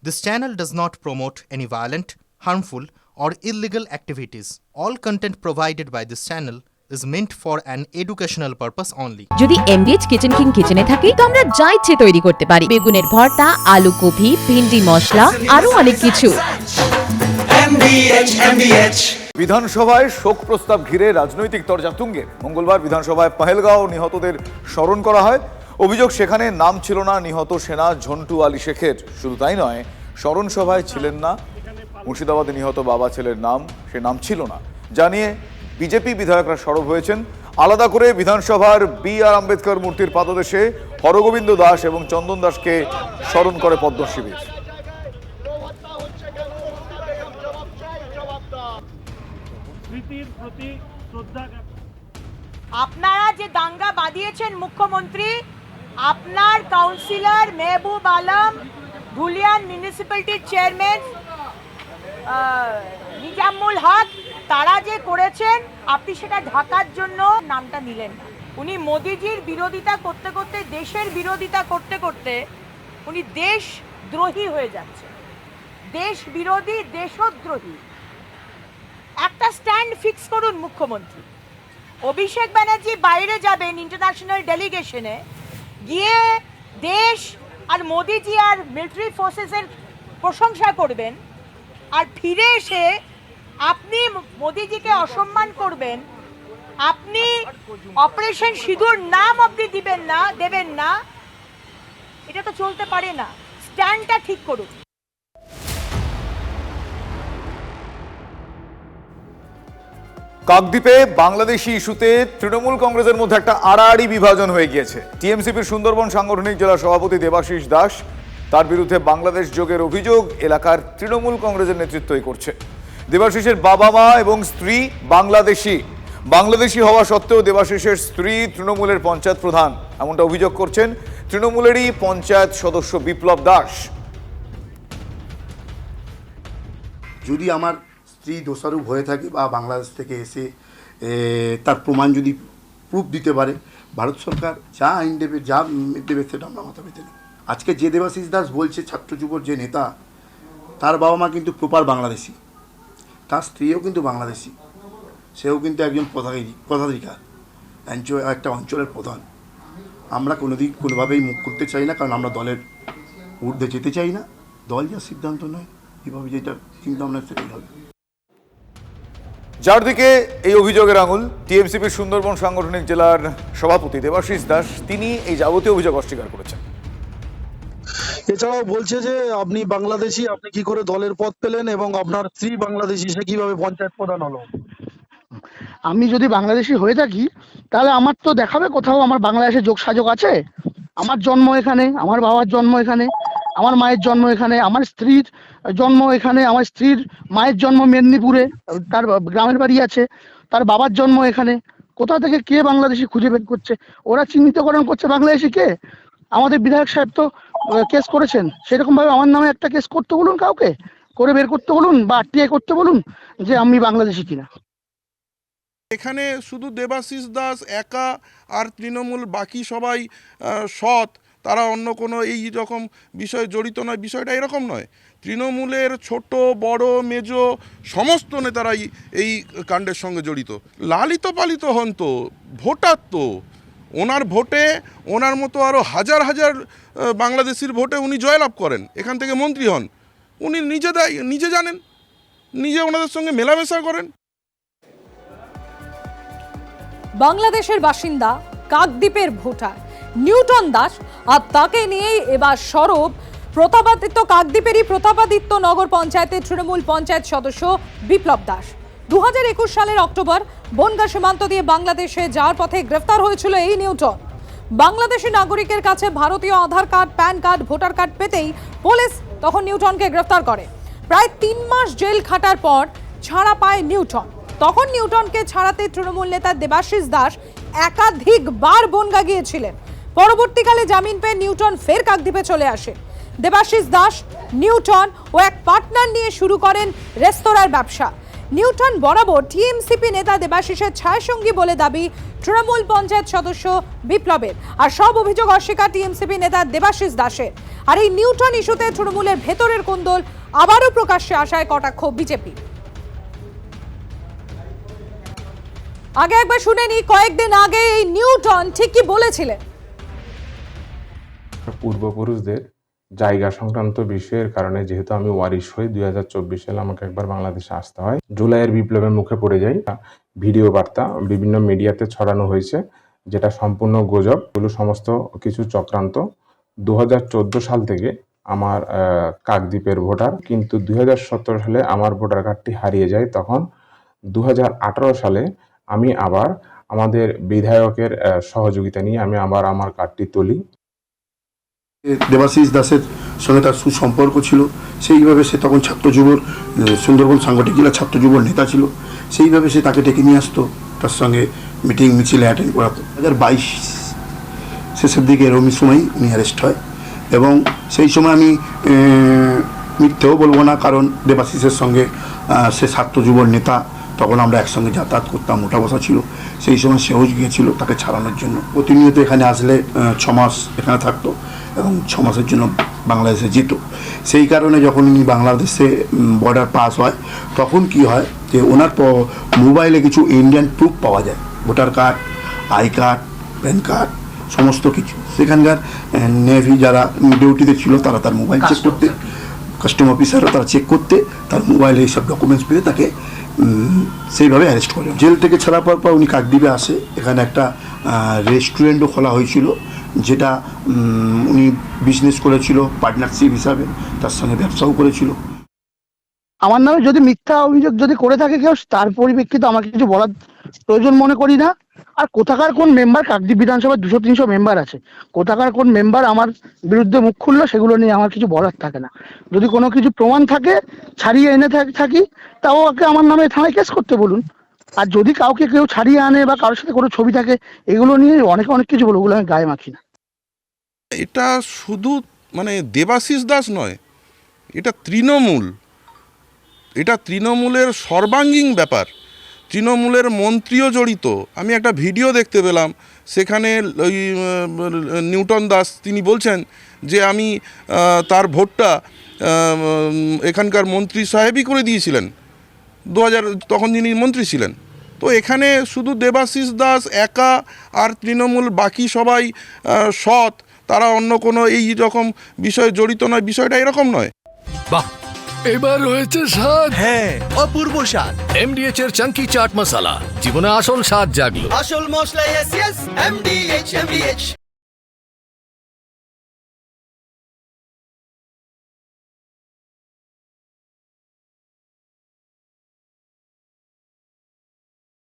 This channel does not promote any violent, harmful, or illegal activities. All content provided by this channel is meant for an educational purpose only. যদি এমবিএচ kitchen king কিচেনে থাকি তো আমরা যা ইচ্ছে তৈরি করতে পারি। বেগুনের ভর্তা, আলু কফি, ভিন্ডি মশলা, আরো অনেক কিছু। বিধানসভায় শোক প্রস্তাব ঘিরে রাজনৈতিক তরজা তুঙ্গে। মঙ্গলবার বিধানসভায় পহেলগাঁও নিহতদের স্মরণ করা হয়। অভিযোগ, সেখানে নাম ছিল না নিহত সেনা ঝন্টু আলী শেখের। শুধু তাই নয়, স্মরণ সভায় ছিলেন না মুর্শিদাবাদে নিহত বাবা ছেলের নাম, সে নাম ছিল না। জানিয়ে বিজেপি বিধায়করা সরব হয়েছেন। আলাদা করে বিধানসভার বি.আর. আম্বেদকর মূর্তির পাদদেশে হরগোবিন্দ দাস এবং চন্দন দাসকে স্মরণ করে পদ্ম শিবির। আপনারা যে দাঙ্গা বাঁধিয়েছেন মুখ্যমন্ত্রী, আপনার কাউন্সিলর মেহবুব আলম, ধুলিয়ান মিউনিসিপ্যালিটির চেয়ারম্যান নিজামুল হক, তারা যে করেছেন, আপনি সেটা ঢাকার জন্য নামটা নিলেন না। উনি মোদিজির বিরোধিতা করতে করতে, দেশের বিরোধিতা করতে করতে উনি দেশদ্রোহী হয়ে যাচ্ছে। দেশ বিরোধী, দেশদ্রোহী। একটা স্ট্যান্ড ফিক্স করুন মুখ্যমন্ত্রী। অভিষেক ব্যানার্জি বাইরে যাবেন ইন্টারন্যাশনাল ডেলিগেশনে, গিয়ে দেশ আর মোদিজি আর মিলিটারি ফোর্সেসের প্রশংসা করবেন, আর ফিরে এসে আপনি মোদিজিকে অসম্মান করবেন, আপনি অপারেশন সিঁদুর নাম অবধি দেবেন না। এটা তো চলতে পারে না। স্ট্যান্ডটা ঠিক করুন। কাকদ্বীপে বাংলাদেশি ইস্যুতে তৃণমূল কংগ্রেসের মধ্যে একটা আড়াআড়ি বিভাজন হয়ে গিয়েছে। টিএমসিপির সুন্দরবন সাংগঠনিক জেলা সভাপতি দেবাশিস দাস, তার বিরুদ্ধে বাংলাদেশ যোগের অভিযোগ এলাকার তৃণমূল কংগ্রেসের নেতৃত্বই করছে। দেবাশিসের বাবা মা এবং স্ত্রী বাংলাদেশি হওয়া সত্ত্বেও দেবাশিসের স্ত্রী তৃণমূলের পঞ্চায়েত প্রধান, এমনটা অভিযোগ করছেন তৃণমূলেরই পঞ্চায়েত সদস্য বিপ্লব দাস। যদি আমার স্ত্রী দোষারোপ হয়ে থাকে বা বাংলাদেশ থেকে এসে তার প্রমাণ যদি প্রুফ দিতে পারে, ভারত সরকার যা আইন দেবে, যা দেবে, সেটা আমরা মাথা পেতে নেব। আজকে যে দেবাশিস দাস বলছে, ছাত্র যুবর যে নেতা, তার বাবা মা কিন্তু প্রপার বাংলাদেশি, তার স্ত্রীও কিন্তু বাংলাদেশি, সেও কিন্তু একজন পদাধিকার, একটা অঞ্চলের প্রধান। আমরা কোনোভাবেই মুখ করতে চাই না, কারণ আমরা দলের ঊর্ধ্বে যেতে চাই না। দল যা সিদ্ধান্ত নয়, কীভাবে যেটা চিন্তা ভাবনা সেটাই হবে। যার দিকে এই অভিযোগের আঙুল টিএমসিপির সুন্দরবন সাংগঠনিক জেলার সভাপতি দেবাশিস দাস, তিনি এই যাবতীয় অভিযোগ অস্বীকার করেছেন। এছাড়াও বলছে যে আপনি বাংলাদেশি, আপনি কি করে দলের পদ পেলেন, এবং আপনার স্ত্রী বাংলাদেশি, সে কিভাবে পঞ্চায়েত প্রধান হলো। আমি যদি বাংলাদেশি হয়ে থাকি, তাহলে আমার তো দেখাবে কোথাও আমার বাংলাদেশে যোগসাযোগ আছে। আমার জন্ম এখানে, আমার বাবার জন্ম এখানে, আমার মায়ের জন্ম এখানে, আমার স্ত্রীর জন্ম এখানে, আমার স্ত্রীর মায়ের জন্ম মেদিনীপুরে, তার গ্রামের বাড়ি আছে, তার বাবার জন্ম এখানে। কোথা থেকে কে বাংলাদেশি খুঁজে বের করছে, ওরা চিহ্নিতকরণ করছে বাংলাদেশি কে। আমাদের বিধায়ক সাহেব তো কেস করেছেন, সেরকম ভাবে আমার নামে একটা কেস করতে বলুন, কাউকে করে বের করতে বলুন, বা আরটিআই করতে বলুন যে আমি বাংলাদেশি কিনা। এখানে শুধু দেবাশিস দাস একা আর তৃণমূল বাকি সবাই সৎ, তারা অন্য কোনো এই রকম বিষয়ে জড়িত নয়। বিষয়টা এরকম নয়। তৃণমূলের ছোট বড় মেজ সমস্ত নেতারাই এই কাণ্ডের সঙ্গে জড়িত। লালিত পালিত হন তো, ভোটার তো। ওনার ভোটে, ওনার মতো আরও হাজার হাজার বাংলাদেশির ভোটে উনি জয়লাভ করেন, এখান থেকে মন্ত্রী হন। উনি নিজে জানেন, নিজে ওনাদের সঙ্গে মেলামেশা করেন। বাংলাদেশের বাসিন্দা, কাকদ্বীপের ভোটার নিউটন দাস, আর তাকে নিয়েই এবার সরব কাকদ্বীপেরই প্রতাপাদিত্য নগর পঞ্চায়েতের তৃণমূল পঞ্চায়েত সদস্য বিপ্লব দাস। 2021 সালের অক্টোবর বনগাঁ সীমান্ত দিয়ে বাংলাদেশে যাওয়ার পথে গ্রেফতার হয়েছিল এই নিউটন। বাংলাদেশি নাগরিকের কাছে ভারতীয় Aadhaar card, PAN card, voter card পেতেই পুলিশ তখন নিউটনকে গ্রেফতার করে। প্রায় 3 মাস জেল খাটার পর ছাড়া পায় নিউটন। তখন নিউটনকে ছাড়াতে তৃণমূল নেতা দেবাশিস দাস একাধিকবার বনগাঁ গিয়েছিলেন। পরবর্তীকালে জামিন পেয়ে নিউটন ফের কাকদ্বীপে চলে আসে। দেবাশিস দাস, নিউটন ও এক পার্টনার নিয়ে শুরু করেন রেস্তোরাঁর ব্যবসা। নিউটন বরাবর টিএমসিপি নেতা দেবাশিসের ছায়াসঙ্গী বলে দাবি তৃণমূল পঞ্চায়েত সদস্য বিপ্লবের। আর সব অভিযোগ অস্বীকার টিএমসিপি নেতা দেবাশিস দাসের। আর এই নিউটন ইস্যুতে তৃণমূলের ভেতরের কোন্দল আবারও প্রকাশ্যে আসায় কটাক্ষ বিজেপি। আগে একবার শুনে নি কয়েকদিন আগে এই নিউটন ঠিক কি বলেছিলেন। পূর্বপুরুষদের জায়গা সংক্রান্ত বিষয়ের কারণে যেহেতু আমি ওয়ারিশ হই 2024 সালে আমাকে একবার বাংলাদেশে আসতে হয়। জুলাইয়ের বিপ্লবের মুখে পড়ে যাই। ভিডিও বার্তা বিভিন্ন মিডিয়াতে ছড়ানো হয়েছে, যেটা সম্পূর্ণ গুজব। এগুলো সমস্ত কিছু চক্রান্ত। 2014 সাল থেকে আমার কাকদ্বীপের ভোটার, কিন্তু 2017 সালে আমার ভোটার কার্ডটি হারিয়ে যায়। তখন 2018 সালে আমি আবার আমাদের বিধায়কের সহযোগিতা নিয়ে আমি আবার আমার কার্ডটি তুলি। দেবাশিস দাসের সঙ্গে তার সুসম্পর্ক ছিল, সেইভাবে সে তখন ছাত্র যুবর সুন্দরবন সাংগঠনিক জেলা ছাত্র যুবর নেতা ছিল, সেইভাবে সে তাকে ডেকে নিয়ে আসতো, তার সঙ্গে মিটিং মিছিলে অ্যাটেন্ড করাতো। 2022 শেষের দিকে এরকমই সময় উনি অ্যারেস্ট হয় এবং সেই সময় আমি মিথ্যেও বলবো না, কারণ দেবাশিসের সঙ্গে সে ছাত্র যুবর নেতা, তখন আমরা একসঙ্গে যাতায়াত করতাম, ওঠা বসা ছিল। সেই সময় সেও গিয়েছিল তাকে ছাড়ানোর জন্য। প্রতিনিয়ত এখানে আসলে 6 মাস এখানে থাকতো এবং 6 মাসের জন্য বাংলাদেশে যেত। সেই কারণে যখন উনি বাংলাদেশে বর্ডার পাস হয়, তখন কি হয় যে ওনার মোবাইলে কিছু ইন্ডিয়ান প্রুফ পাওয়া যায়, voter card, I card, PAN card, সমস্ত কিছু। সেখানকার নেভি যারা ডিউটিতে ছিল তারা তার মোবাইল চেক করতে, কাস্টম অফিসাররা তারা চেক করতে, তার মোবাইলে এইসব ডকুমেন্টস পেয়ে তাকে সেইভাবে অ্যারেস্ট করে। জেল থেকে ছাড়া পাওয়ার পর উনি কাকদ্বীপে আসে। এখানে একটা রেস্টুরেন্টও খোলা হয়েছিল, যেটা উনি বিজনেস করেছিল পার্টনারশিপ হিসাবে, তার সঙ্গে ব্যবসাও করেছিল। আমার নামে যদি মিথ্যা অভিযোগ যদি করে থাকে কেউ, তার পরিপ্রেক্ষিতে আমাকে কিছু বলার প্রয়োজন মনে করি না। আর কোথাকার কোন মেম্বার, কাকদ্বীপ বিধানসভায় 200-300 মেম্বার আছে, কোথাকার কোন মেম্বার আমার বিরুদ্ধে মুখ খুললো, সেগুলো নিয়ে আমার কিছু বলার থাকে না। যদি কোনো কিছু প্রমাণ থাকে, ছাড়িয়ে এনে থাকি, তাও ওকে আমার নামে থানায় কেস করতে বলুন। আর যদি কাউকে কেউ ছাড়িয়ে আনে বা কারোর সাথে কোনো ছবি থাকে, এগুলো নিয়ে অনেক কিছু বলো, ওগুলো আমি গায়ে মাখি না। এটা শুধু মানে দেবাশিস দাস নয়, এটা তৃণমূল, এটা তৃণমূলের সর্বাঙ্গীন ব্যাপার। তৃণমূলের মন্ত্রীও জড়িত। আমি একটা ভিডিও দেখতে পেলাম, সেখানে ওই নিউটন দাস তিনি বলছেন যে আমি তার ভোটটা এখানকার মন্ত্রী সাহেবই করে দিয়েছিলেন 2000, তখন যিনি মন্ত্রী ছিলেন। তো এখানে শুধু দেবাশিস দাস একা আর তৃণমূল বাকি সবাই সৎ, তারা অন্য কোনো এই রকম বিষয়ে জড়িত নয়, বিষয়টা এরকম নয়। বাহ, এবার হয়েছে স্বাদ। হ্যাঁ, অপূর্ব স্বাদ। এমডিএচ এর চাঙ্কি চাট মশলা, জীবনে আসল স্বাদ জাগলো। আসল মশলা, এমডিএচ।